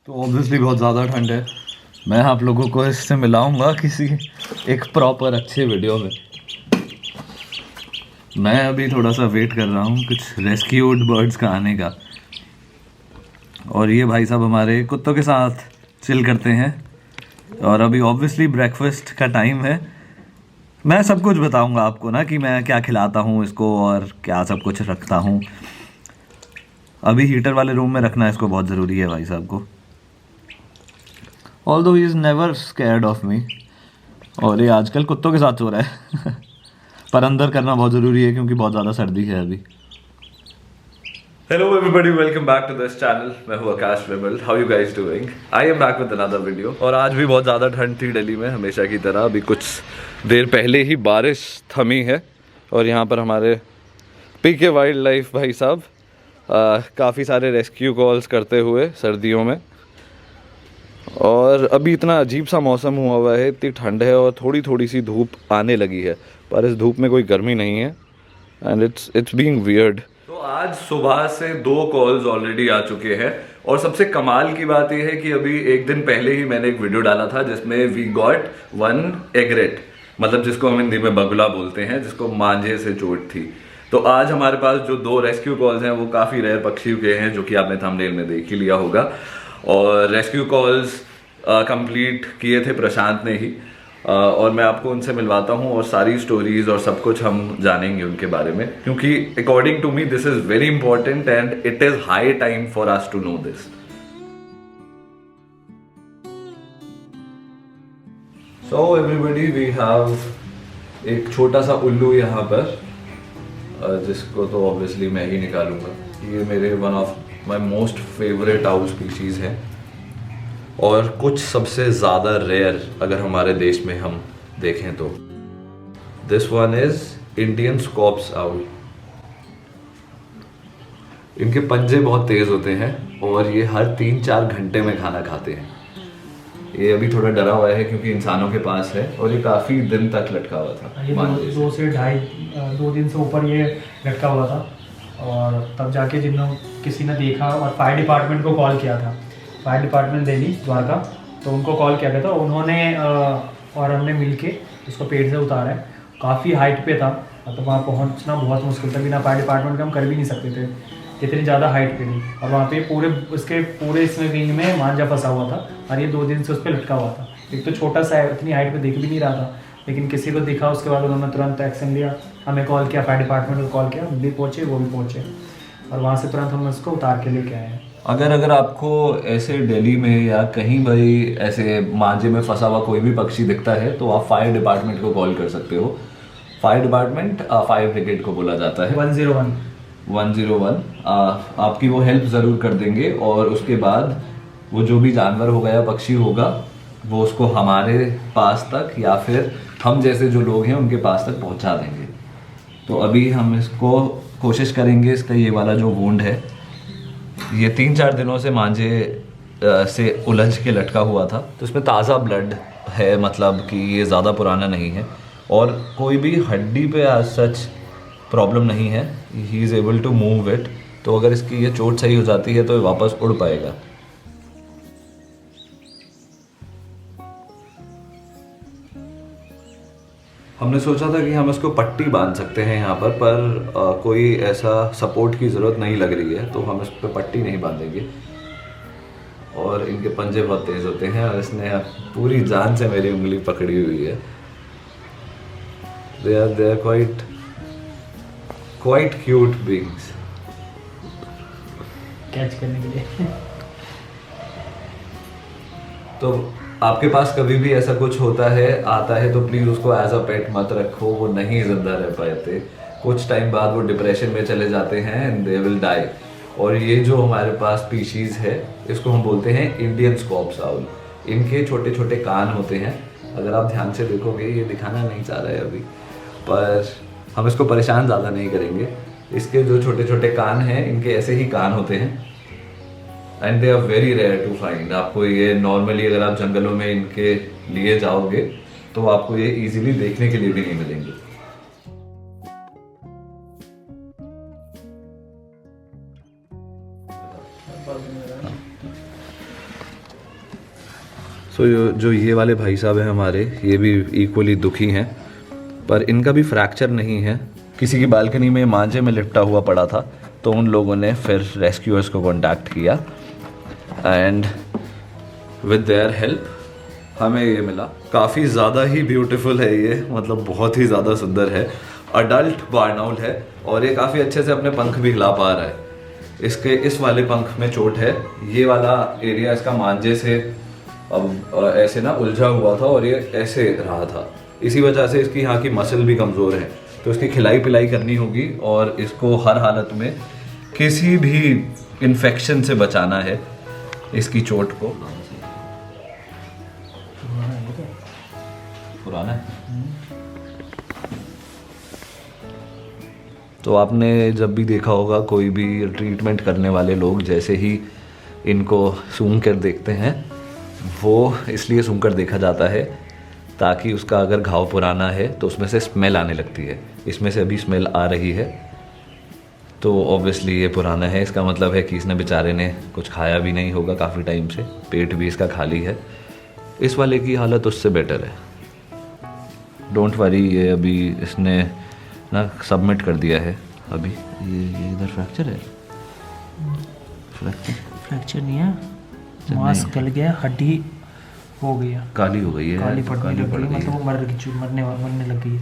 तो ऑब्वियसली बहुत ज़्यादा ठंड है। मैं आप लोगों को इससे मिलाऊंगा किसी एक प्रॉपर अच्छे वीडियो में। मैं अभी थोड़ा सा वेट कर रहा हूँ कुछ रेस्क्यूड बर्ड्स का आने का, और ये भाई साहब हमारे कुत्तों के साथ चिल करते हैं। और अभी ऑब्वियसली ब्रेकफास्ट का टाइम है। मैं सब कुछ बताऊंगा आपको ना कि मैं क्या खिलाता हूँ इसको और क्या सब कुछ रखता हूँ। अभी हीटर वाले रूम में रखना इसको बहुत ज़रूरी है भाई साहब को। Although he is never scared of me. और ये आजकल कुत्तों के साथ हो रहा है पर अंदर करना बहुत ज़रूरी है क्योंकि बहुत ज़्यादा सर्दी है अभी। Hello everybody, welcome back to this channel. मैं हूँ Akash Vimal. How you guys doing? I am back with another video. और आज भी बहुत ज़्यादा ठंड थी दिल्ली में, हमेशा की तरह। अभी कुछ देर पहले ही बारिश थमी है और यहाँ पर हमारे पीके वाइल्ड लाइफ भाई साहब काफ़ी सारे रेस्क्यू कॉल्स करते हुए सर्दियों में। और अभी इतना अजीब सा मौसम हुआ है, इतनी ठंड है और थोड़ी थोड़ी सी धूप आने लगी है, पर इस धूप में कोई गर्मी नहीं है एंड इट्स बीइंग वियर्ड। तो आज सुबह से 2 कॉल्स ऑलरेडी आ चुके हैं और सबसे कमाल की बात यह है कि अभी एक दिन पहले ही मैंने एक वीडियो डाला था जिसमें वी गॉट 1 एग्रेट, मतलब जिसको हम हिंदी में बगुला बोलते हैं, जिसको मांझे से चोट थी। तो आज हमारे पास जो 2 रेस्क्यू कॉल्स हैं वो काफ़ी रेयर पक्षी के हैं, जो कि आपने थंबनेल में देख ही लिया होगा। और रेस्क्यू कॉल्स कंप्लीट किए थे प्रशांत ने ही, और मैं आपको उनसे मिलवाता हूँ और सारी स्टोरीज और सब कुछ हम जानेंगे उनके बारे में, क्योंकि according to me this is very important and it is high time for us to know this. So everybody, we have एक छोटा सा उल्लू यहाँ पर, जिसको तो ऑब्वियसली मैं ही निकालूंगा। ये मेरे one of my most favourite owl species है और कुछ सबसे ज़्यादा रेयर अगर हमारे देश में हम देखें तो। This one is Indian scops owl. इनके पंजे बहुत तेज होते हैं और ये हर 3-4 घंटे में खाना खाते हैं। ये अभी थोड़ा डरा हुआ है क्योंकि इंसानों के पास है और ये काफ़ी दिन तक लटका हुआ था। ये 2 से 2.5 दिन से ऊपर ये लटका हुआ था और तब जाके किसी ने देखा और फायर डिपार्टमेंट को कॉल किया था। फायर डिपार्टमेंट दिल्ली द्वारका, तो उनको कॉल किया गया था। उन्होंने और हमने मिलके उसको पेड़ से उतारा है। काफ़ी हाइट पे था, तो वहाँ पहुँचना बहुत मुश्किल था। बिना फायर डिपार्टमेंट के हम कर भी नहीं सकते थे, इतनी ज़्यादा हाइट पे थी। और वहाँ पे पूरे इसमें विंग में मांझा फंसा हुआ था और ये 2 दिन से उस पर लटका हुआ था। एक तो छोटा सा है, इतनी हाइट पे दिख भी नहीं रहा था, लेकिन किसी को दिखा, उसके बाद उन्होंने तुरंत एक्शन लिया। हमें कॉल किया, फायर डिपार्टमेंट को कॉल किया, हम भी पहुँचे, वो भी पहुँचे और वहाँ से तुरंत हम उसको उतार के लेके आए हैं। अगर आपको ऐसे दिल्ली में या कहीं भाई ऐसे मांझे में फंसा हुआ कोई भी पक्षी दिखता है तो आप फायर डिपार्टमेंट को कॉल कर सकते हो। फायर डिपार्टमेंट फायर ब्रिगेड को बोला जाता है, 101। आपकी वो हेल्प ज़रूर कर देंगे और उसके बाद वो जो भी जानवर होगा या पक्षी होगा वो उसको हमारे पास तक या फिर हम जैसे जो लोग हैं उनके पास तक पहुंचा देंगे। तो अभी हम इसको कोशिश करेंगे। इसका ये वाला जो वुंड है, ये 3-4 दिनों से मांझे से उलझ के लटका हुआ था, तो इसमें ताज़ा ब्लड है, मतलब कि ये ज़्यादा पुराना नहीं है और कोई भी हड्डी पे आज सच प्रॉब्लम नहीं है। He is able to move it. तो अगर इसकी ये चोट सही हो जाती है तो ये वापस उड़ पाएगा। हमने सोचा था कि हम इसको पट्टी बांध सकते हैं यहाँ पर कोई ऐसा सपोर्ट की ज़रूरत नहीं लग रही है, तो हम इस पर पट्टी नहीं बांधेंगे। और इनके पंजे बहुत तेज़ होते हैं और इसने पूरी जान से मेरी उंगली पकड़ी हुई है। They are quite cute beings. Catch करने के लिए तो आपके पास कभी भी ऐसा कुछ आता है तो प्लीज़ उसको एज अ पेट मत रखो। वो नहीं जिंदा रह पाते, कुछ टाइम बाद वो डिप्रेशन में चले जाते हैं एंड दे विल डाई। और ये जो हमारे पास स्पीशीज़ है इसको हम बोलते हैं इंडियन स्कॉप्स आउल। इनके छोटे छोटे कान होते हैं, अगर आप ध्यान से देखोगे, ये दिखाना नहीं चाह रहा है अभी, पर हम इसको परेशान ज़्यादा नहीं करेंगे। इसके जो छोटे छोटे कान हैं, इनके ऐसे ही कान होते हैं and they are very rare to find. आपको ये नॉर्मली अगर आप जंगलों में इनके लिए जाओगे तो आपको ये इजीली देखने के लिए भी नहीं मिलेंगे। सो जो ये वाले भाई साहब हैं हमारे, ये भी इक्वली दुखी हैं, पर इनका भी फ्रैक्चर नहीं है। किसी की बालकनी में मांझे में लिपटा हुआ पड़ा था, तो उन लोगों ने फिर रेस्क्यूअर्स को कांटेक्ट किया एंड विद देयर हेल्प हमें ये मिला। काफ़ी ज़्यादा ही ब्यूटीफुल है ये, मतलब बहुत ही ज़्यादा सुंदर है। अडल्ट बार्नाउल है और ये काफ़ी अच्छे से अपने पंख भी हिला पा रहा है। इसके इस वाले पंख में चोट है, ये वाला एरिया इसका मांझे से अब ऐसे ना उलझा हुआ था और ये ऐसे रहा था, इसी वजह से इसकी यहाँ की मसल भी कमज़ोर है। तो इसकी खिलाई पिलाई करनी होगी और इसको हर हालत में किसी भी इन्फेक्शन से बचाना है इसकी चोट को। पुराना है। तो आपने जब भी देखा होगा कोई भी ट्रीटमेंट करने वाले लोग जैसे ही इनको सूंघ कर देखते हैं, वो इसलिए सूंघ कर देखा जाता है ताकि उसका अगर घाव पुराना है तो उसमें से स्मेल आने लगती है। इसमें से अभी स्मेल आ रही है, तो ऑब्वियसली ये पुराना है। इसका मतलब है कि इसने बेचारे ने कुछ खाया भी नहीं होगा काफ़ी टाइम से, पेट भी इसका खाली है। इस वाले की हालत उससे बेटर है, डोंट वरी। ये अभी इसने ना सबमिट कर दिया है। अभी ये इधर फ्रैक्चर है, फ्रैक्चर नहीं है, मांस गल गया, हड्डी हो गई है, काली हो गई है, काली पड़ गई, मतलब वो मरने लग गई है।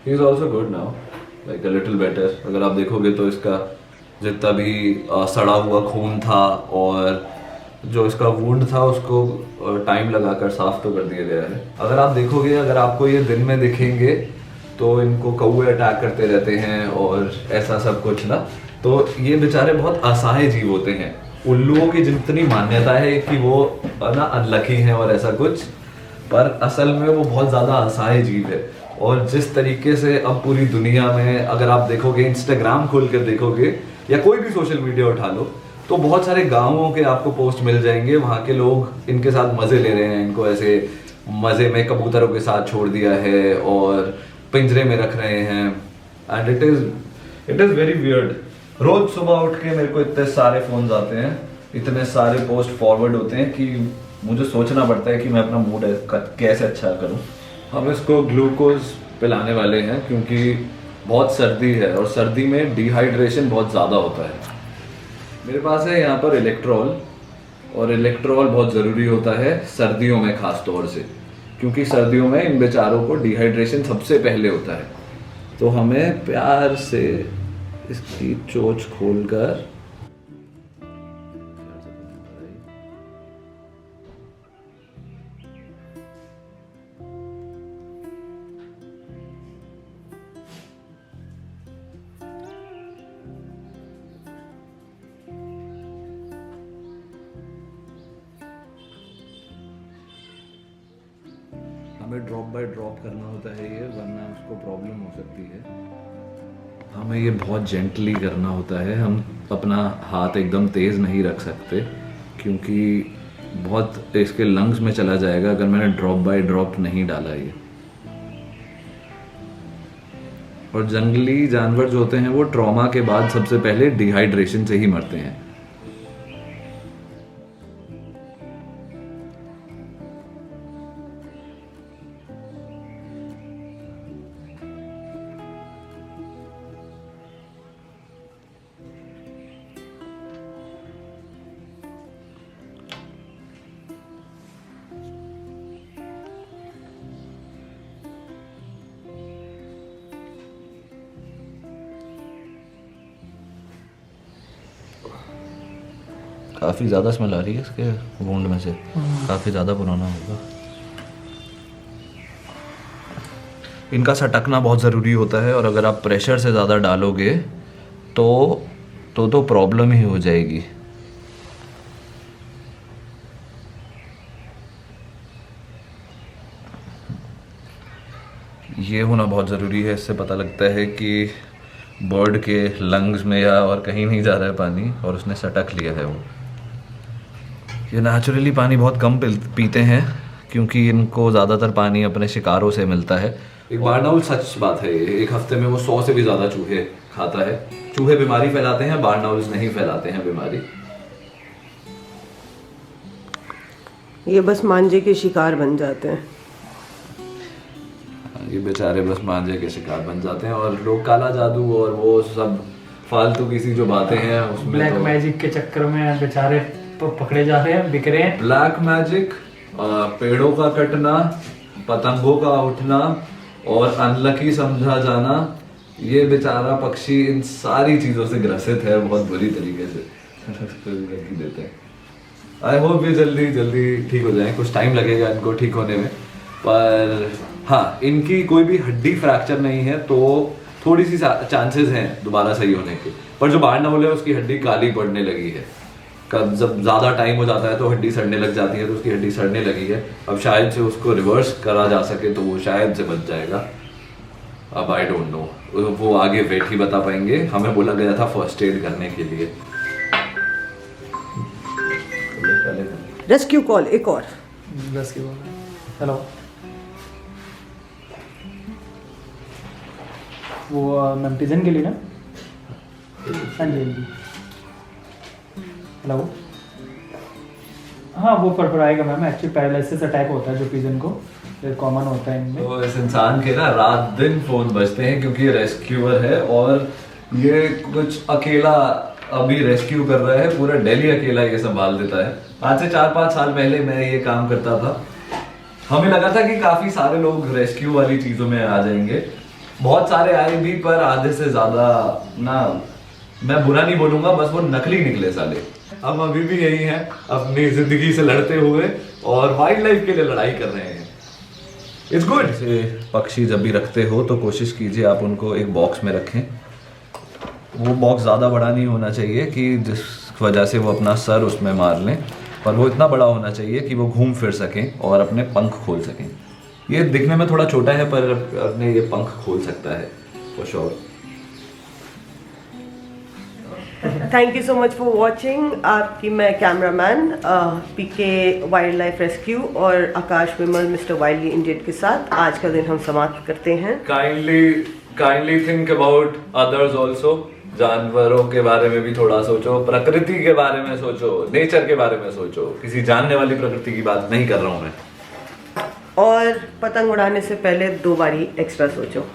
He is also good now, like a little better. अगर आप देखोगे तो इसका जितना भी सड़ा हुआ खून था और जो इसका वुंड था उसको टाइम लगाकर साफ तो कर दिया गया है। अगर आप देखोगे, अगर आपको ये दिन में दिखेंगे तो इनको कौवे अटैक करते रहते हैं और ऐसा सब कुछ ना, तो ये बेचारे बहुत असहाय जीव होते हैं। उल्लुओं की जितनी मान्यता है कि वो ना अनलकी हैं और ऐसा कुछ, पर असल में वो बहुत ज़्यादा असहाय जीव है। और जिस तरीके से अब पूरी दुनिया में अगर आप देखोगे, इंस्टाग्राम खोल कर देखोगे या कोई भी सोशल मीडिया उठा लो, तो बहुत सारे गाँवों के आपको पोस्ट मिल जाएंगे, वहाँ के लोग इनके साथ मज़े ले रहे हैं, इनको ऐसे मज़े में कबूतरों के साथ छोड़ दिया है और पिंजरे में रख रहे हैं। And it is very weird. रोज सुबह उठ के मेरे को इतने सारे फोन्स आते हैं, इतने सारे पोस्ट फॉरवर्ड होते हैं कि मुझे सोचना पड़ता है कि मैं अपना मूड कैसे अच्छा करूं। हम इसको ग्लूकोज पिलाने वाले हैं क्योंकि बहुत सर्दी है और सर्दी में डिहाइड्रेशन बहुत ज़्यादा होता है। मेरे पास है यहाँ पर इलेक्ट्रॉल, और इलेक्ट्रॉल बहुत ज़रूरी होता है सर्दियों में ख़ास तौर से, क्योंकि सर्दियों में इन बेचारों को डिहाइड्रेशन सबसे पहले होता है। तो हमें प्यार से इसकी चोंच खोलकर हमें ड्रॉप बाय ड्रॉप करना होता है ये, वरना उसको प्रॉब्लम हो सकती है। हमें ये बहुत जेंटली करना होता है, हम अपना हाथ एकदम तेज़ नहीं रख सकते क्योंकि बहुत इसके लंग्स में चला जाएगा अगर मैंने ड्रॉप बाय ड्रॉप नहीं डाला ये। और जंगली जानवर जो होते हैं वो ट्रॉमा के बाद सबसे पहले डिहाइड्रेशन से ही मरते हैं। काफ़ी ज़्यादा स्मेल आ रही है इसके वुंड में से, काफ़ी ज़्यादा पुराना होगा। इनका सटकना बहुत ज़रूरी होता है और अगर आप प्रेशर से ज़्यादा डालोगे तो प्रॉब्लम ही हो जाएगी। ये होना बहुत ज़रूरी है, इससे पता लगता है कि बर्ड के लंग्स में या और कहीं नहीं जा रहा है पानी और उसने सटक लिया है। वो ये नेचुरली पानी बहुत कम पीते हैं क्योंकि इनको ज़्यादातर पानी अपने शिकारों से मिलता है। एक बारनाउल सच बात है, ये एक हफ्ते में वो 100 से भी ज़्यादा चूहे खाता है। चूहे बीमारी फैलाते हैं, बारनाउल्स नहीं फैलाते हैं बीमारी। ये बस मांझे के शिकार बन जाते हैं। ये बेचारे बस मांझे के शिकार बन जाते हैं और लोग काला जादू और वो सब फालतू किसी जो बातें हैं उसमें ब्लैक तो मैजिक के चक्कर में बेचारे पकड़े जा रहे हैं, बिक रहे हैं। ब्लैक मैजिक, पेड़ों का कटना, पतंगों का उठना और अनलकी समझा जाना, ये बेचारा पक्षी इन सारी चीजों से ग्रसित है बहुत बुरी तरीके से। देते हैं। आई होप ये जल्दी जल्दी ठीक हो जाए, कुछ टाइम लगेगा इनको ठीक होने में, पर हाँ इनकी कोई भी हड्डी फ्रैक्चर नहीं है तो थोड़ी सी चांसेस हैं दोबारा सही होने के। पर जो बारनावल है उसकी हड्डी काली पड़ने लगी है, कब जब ज़्यादा टाइम हो जाता है तो हड्डी सड़ने लग जाती है, तो उसकी हड्डी सड़ने लगी है। अब शायद से उसको रिवर्स करा जा सके तो वो शायद से बच जाएगा। अब आई डोंट नो, वो आगे वेट ही बता पाएंगे। हमें बोला गया था फर्स्ट एड करने के लिए। रेस्क्यू कॉल एक और। बस की बात है। हेलो, वो मैम पिजन के लिए ना? हाँ जी हाँ जी। हेलो, हाँ वो फड़फड़ाएगा मैम, एक्चुअली पैरालिसिस अटैक होता है जो पिजन को, ये कॉमन होता है इनमें। तो इस इंसान के ना रात दिन फोन बजते हैं क्योंकि ये रेस्क्यूअर है और ये कुछ अकेला अभी रेस्क्यू कर रहा है, पूरा दिल्ली अकेला ये संभाल देता है। आज से 4-5 साल पहले मैं ये काम करता था, हमें लगा था कि काफी सारे लोग रेस्क्यू वाली चीजों में आ जाएंगे, बहुत सारे आए भी, पर आधे से ज्यादा ना, मैं बुरा नहीं बोलूंगा, बस वो नकली निकले साले। हम अभी भी यही हैं अपनी जिंदगी से लड़ते हुए और वाइल्ड लाइफ के लिए लड़ाई कर रहे हैं। It's good. ऐसे पक्षी जब भी रखते हो तो कोशिश कीजिए आप उनको एक बॉक्स में रखें। वो बॉक्स ज़्यादा बड़ा नहीं होना चाहिए कि जिस वजह से वो अपना सर उसमें मार लें, पर वो इतना बड़ा होना चाहिए कि वो घूम फिर सकें और अपने पंख खोल सकें। ये दिखने में थोड़ा छोटा है पर अपने ये पंख खोल सकता है for sure. Thank you so much for watching. आपकी मैं कैमरामैन पीके वाइल्ड लाइफ रेस्क्यू और आकाश विमल मिस्टर वाइल्डली इंडियन के साथ आज का दिन हम समाप्त करते हैं। Kindly think about others also. जानवरों के बारे में भी थोड़ा सोचो, प्रकृति के बारे में सोचो, नेचर के बारे में सोचो। किसी जानने वाली प्रकृति की बात नहीं कर रहा हूँ मैं। और पतंग उड़ाने से पहले 2 बारी एक्स्ट्रा सोचो।